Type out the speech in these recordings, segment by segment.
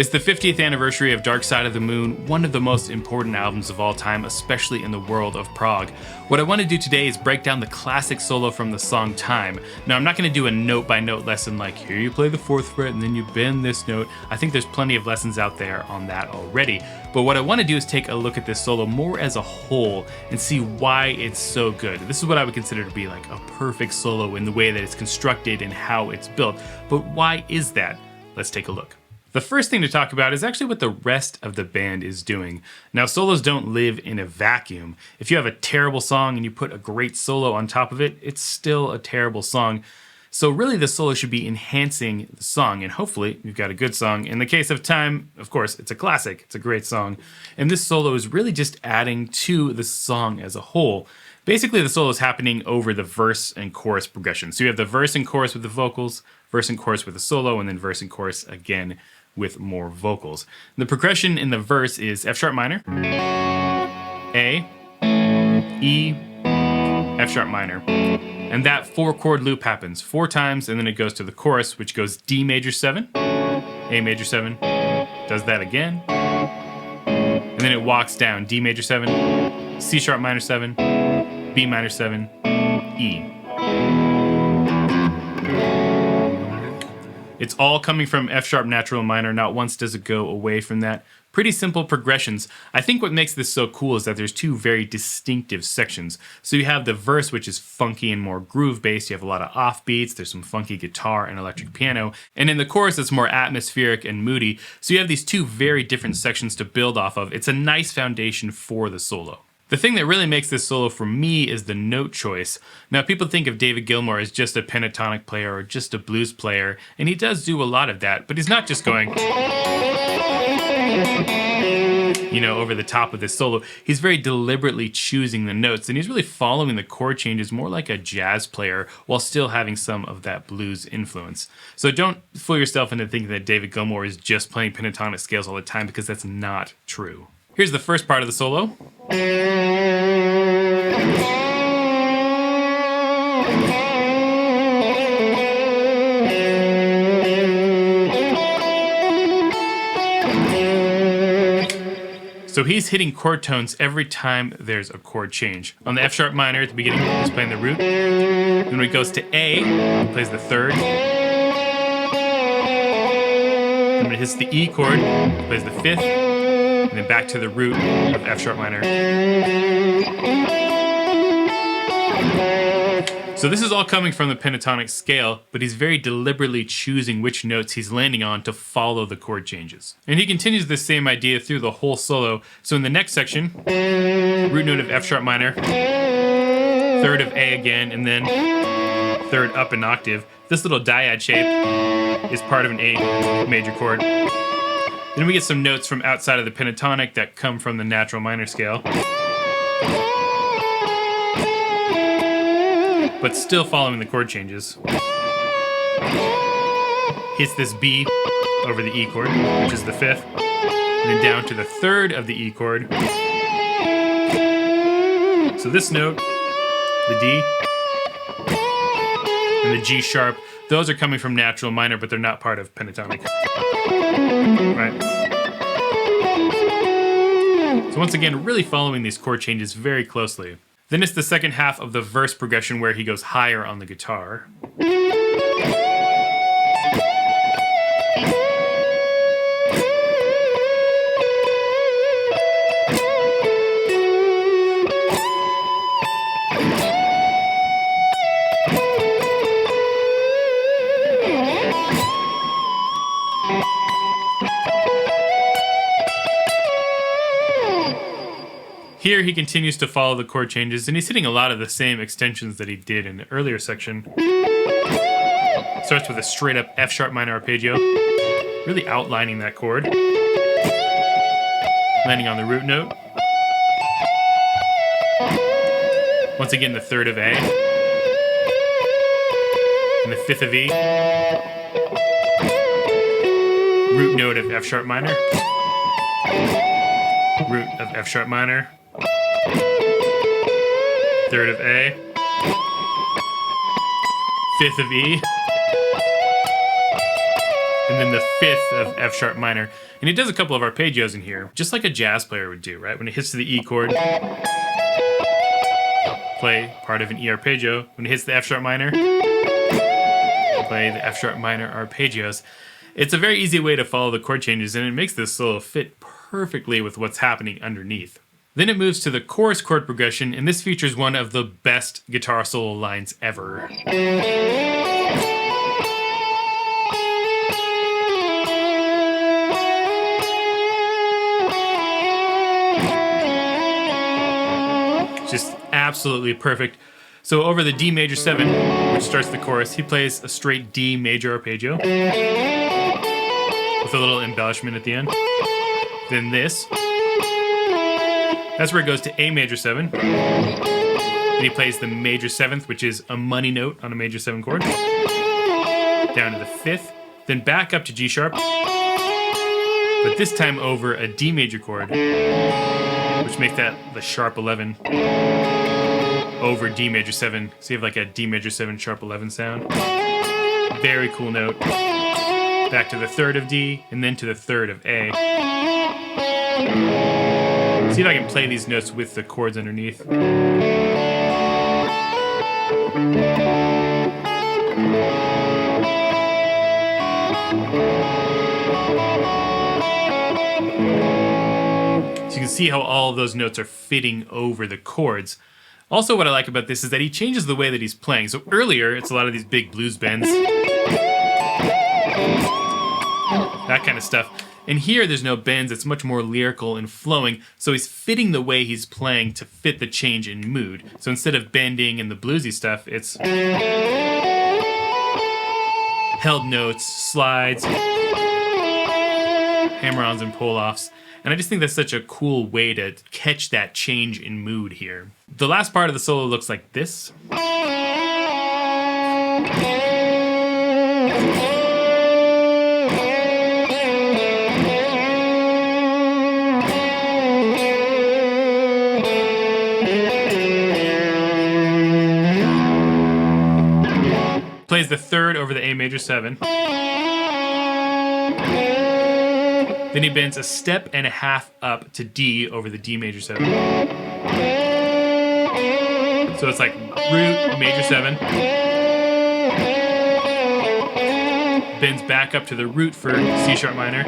It's the 50th anniversary of Dark Side of the Moon, one of the most important albums of all time, especially in the world of prog. What I want to do today is break down the classic solo from the song Time. Now, I'm not going to do a note-by-note lesson like, here you play the 4th fret and then you bend this note. I think there's plenty of lessons out there on that already. But what I want to do is take a look at this solo more as a whole and see why it's so good. This is what I would consider to be like a perfect solo in the way that it's constructed and how it's built. But why is that? Let's take a look. The first thing to talk about is actually what the rest of the band is doing. Now, solos don't live in a vacuum. If you have a terrible song and you put a great solo on top of it, it's still a terrible song. So really the solo should be enhancing the song, and hopefully you've got a good song. In the case of Time, of course, it's a classic, it's a great song. And this solo is really just adding to the song as a whole. Basically, the solo is happening over the verse and chorus progression. So you have the verse and chorus with the vocals, verse and chorus with the solo, and then verse and chorus again with more vocals. The progression in the verse is F sharp minor, A, E, F sharp minor. And that 4-chord loop happens 4 times, and then it goes to the chorus, which goes D major 7, A major 7, does that again, and then it walks down D major 7, C sharp minor 7, B minor 7, E. It's all coming from F sharp natural minor. Not once does it go away from that. Pretty simple progressions. I think what makes this so cool is that there's 2 very distinctive sections. So you have the verse, which is funky and more groove based. You have a lot of offbeats. There's some funky guitar and electric piano. And in the chorus, it's more atmospheric and moody. So you have these 2 very different sections to build off of. It's a nice foundation for the solo. The thing that really makes this solo for me is the note choice. Now, people think of David Gilmour as just a pentatonic player or just a blues player, and he does do a lot of that, but he's not just going, over the top of this solo. He's very deliberately choosing the notes, and he's really following the chord changes more like a jazz player while still having some of that blues influence. So don't fool yourself into thinking that David Gilmour is just playing pentatonic scales all the time, because that's not true. Here's the first part of the solo. So he's hitting chord tones every time there's a chord change. On the F sharp minor at the beginning, he's playing the root. Then when he goes to A, he plays the 3rd. Then when it hits the E chord, he plays the 5th. And then back to the root of F sharp minor. So this is all coming from the pentatonic scale, but he's very deliberately choosing which notes he's landing on to follow the chord changes. And he continues this same idea through the whole solo. So in the next section, root note of F sharp minor, 3rd of A again, and then 3rd up an octave. This little dyad shape is part of an A major chord. Then we get some notes from outside of the pentatonic that come from the natural minor scale, but still following the chord changes. Hits this B over the E chord, which is the 5th, and then down to the 3rd of the E chord. So this note, the D, and the G sharp, those are coming from natural minor, but they're not part of pentatonic. Right. So once again, really following these chord changes very closely. Then it's the second half of the verse progression where he goes higher on the guitar. Here he continues to follow the chord changes, and he's hitting a lot of the same extensions that he did in the earlier section. Starts with a straight up F sharp minor arpeggio, really outlining that chord. Landing on the root note. Once again, the 3rd of A. And the 5th of E. Root note of F sharp minor. Root of F sharp minor. 3rd of A, 5th of E, and then the 5th of F sharp minor. And he does a couple of arpeggios in here, just like a jazz player would do, right? When it hits to the E chord, play part of an E arpeggio. When it hits the F sharp minor, play the F sharp minor arpeggios. It's a very easy way to follow the chord changes, and it makes this solo fit perfectly with what's happening underneath. Then it moves to the chorus chord progression, and this features one of the best guitar solo lines ever. Just absolutely perfect. So over the D major 7, which starts the chorus, he plays a straight D major arpeggio with a little embellishment at the end. Then this. That's where it goes to A major 7. And he plays the major 7th, which is a money note on a major 7 chord. Down to the 5th. Then back up to G sharp. But this time over a D major chord, which makes that the sharp 11 over D major 7. So you have like a D major 7 sharp 11 sound. Very cool note. Back to the 3rd of D, and then to the 3rd of A. See if I can play these notes with the chords underneath. So you can see how all of those notes are fitting over the chords. Also, what I like about this is that he changes the way that he's playing. So earlier, it's a lot of these big blues bends. That kind of stuff. And here, there's no bends. It's much more lyrical and flowing. So he's fitting the way he's playing to fit the change in mood. So instead of bending and the bluesy stuff, it's held notes, slides, hammer-ons, and pull-offs. And I just think that's such a cool way to catch that change in mood here. The last part of the solo looks like this. Plays the 3rd over the A major 7. Then he bends a step and a half up to D over the D major 7. So it's like root, major 7. Bends back up to the root for C sharp minor.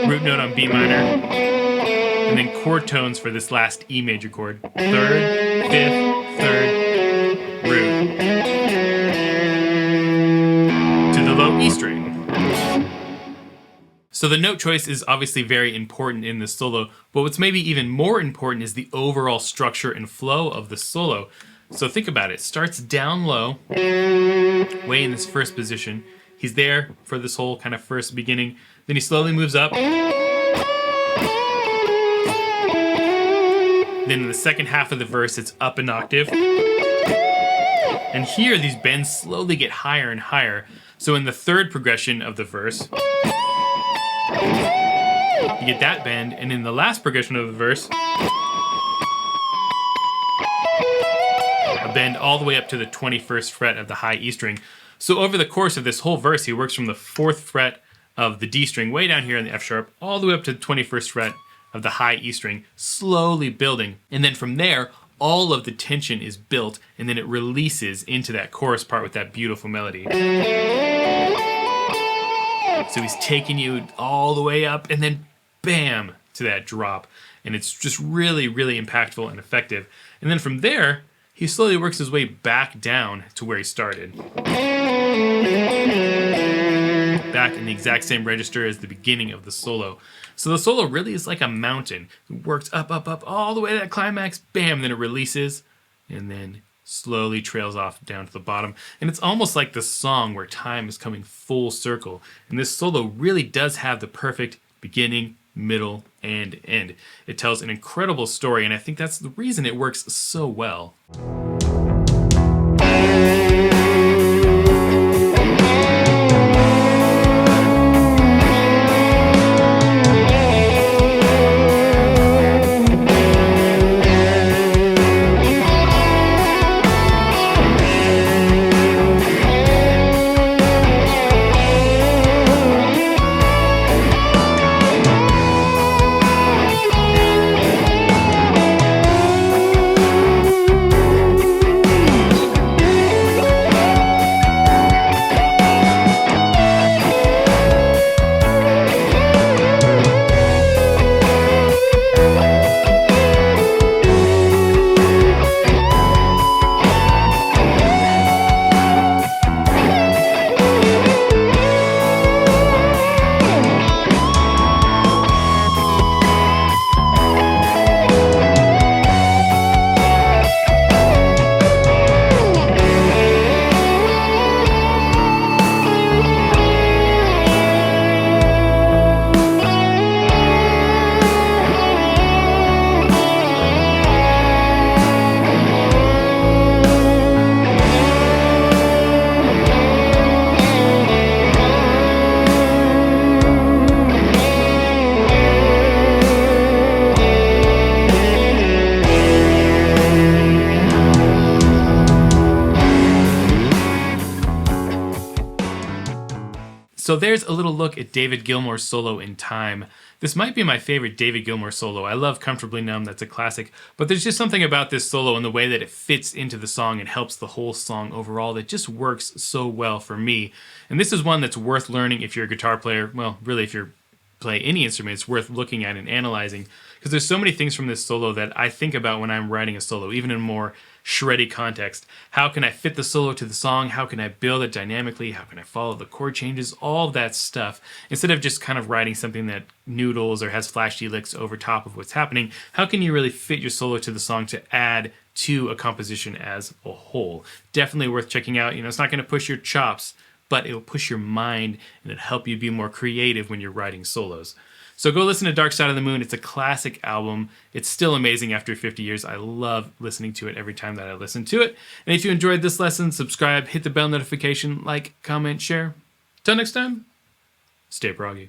Root note on B minor. And then chord tones for this last E major chord. 3rd, 5th, 3rd, root. To the low E string. So the note choice is obviously very important in this solo, but what's maybe even more important is the overall structure and flow of the solo. So think about it. Starts down low, way in this first position. He's there for this whole kind of first beginning. Then he slowly moves up. Then in the second half of the verse, it's up an octave. And here, these bends slowly get higher and higher. So in the 3rd progression of the verse, you get that bend, and in the last progression of the verse, a bend all the way up to the 21st fret of the high E string. So over the course of this whole verse, he works from the 4th fret of the D string, way down here in the F sharp, all the way up to the 21st fret of the high E string, slowly building. And then from there, all of the tension is built, and then it releases into that chorus part with that beautiful melody. So he's taking you all the way up, and then bam, to that drop. And it's just really, really impactful and effective. And then from there, he slowly works his way back down to where he started. Back in the exact same register as the beginning of the solo. So the solo really is like a mountain. It works up, up, up, all the way to that climax, bam, then it releases, and then slowly trails off down to the bottom. And it's almost like the song where time is coming full circle. And this solo really does have the perfect beginning, middle, and end. It tells an incredible story, and I think that's the reason it works so well. So there's a little look at David Gilmour's solo in Time. This might be my favorite David Gilmour solo. I love Comfortably Numb, that's a classic, but there's just something about this solo and the way that it fits into the song and helps the whole song overall that just works so well for me. And this is one that's worth learning if you're a guitar player. Well, really, if you're play any instrument, it's worth looking at and analyzing, because there's so many things from this solo that I think about when I'm writing a solo, even in more shreddy context. How can I fit the solo to the song? How can I build it dynamically? How can I follow the chord changes? All that stuff. Instead of just kind of writing something that noodles or has flashy licks over top of what's happening, how can you really fit your solo to the song to add to a composition as a whole? Definitely worth checking out. It's not going to push your chops, but it will push your mind and it'll help you be more creative when you're writing solos. So go listen to Dark Side of the Moon. It's a classic album. It's still amazing after 50 years. I love listening to it every time that I listen to it. And if you enjoyed this lesson, subscribe, hit the bell notification, like, comment, share. Till next time, stay proggy.